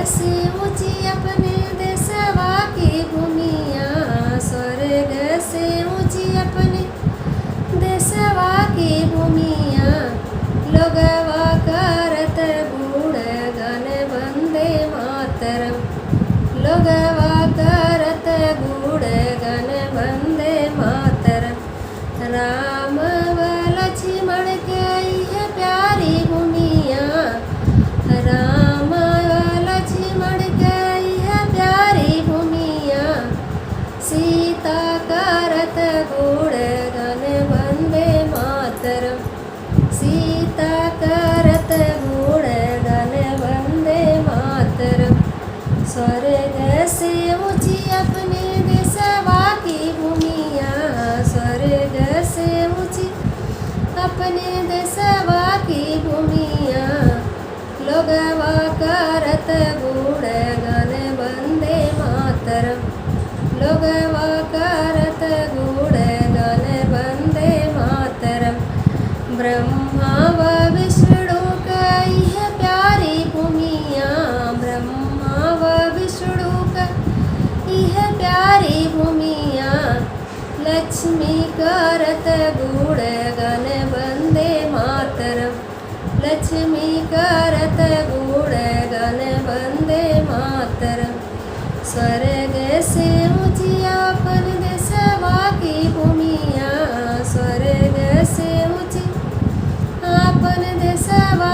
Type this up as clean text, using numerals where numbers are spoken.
से ऊंची अपने देशवा की भूमिया, स्वर्ग से ऊंची अपने देशवा की भूमिया। लोगवा करत गुणगान वंदे मातरम, लोगवा करत गुणगान वंदे मातरम। राम व लक्ष्मण के यह प्यारी भूमिया, राम व लक्ष्मण के यह प्यारी भूमिया। सीता करत गुणगान वंदे मातरम, सीता करत गुणगान वंदे मातरम। स्वर्ग से ऊंची अपने देशवा की भूमिया, स्वर्ग से ऊंची अपने देशवा की भूमिया। लोगवा करत गुणगान वंदे मातरम, लोगवा करत गुणगान वंदे मातरम। ब्रह्मा व विष्णु का यह प्यारी भूमिया, ब्रह्मा व विष्णु का यह प्यारी भूमिया। लक्ष्मी करत गुणगान वंदे मातरम, लक्ष्मी करत गुणगान वंदे मातरम। स्वर्ग से ऊंची अपन देशवा की भूमिया, स्वर्ग से ऊंची अपन देशवा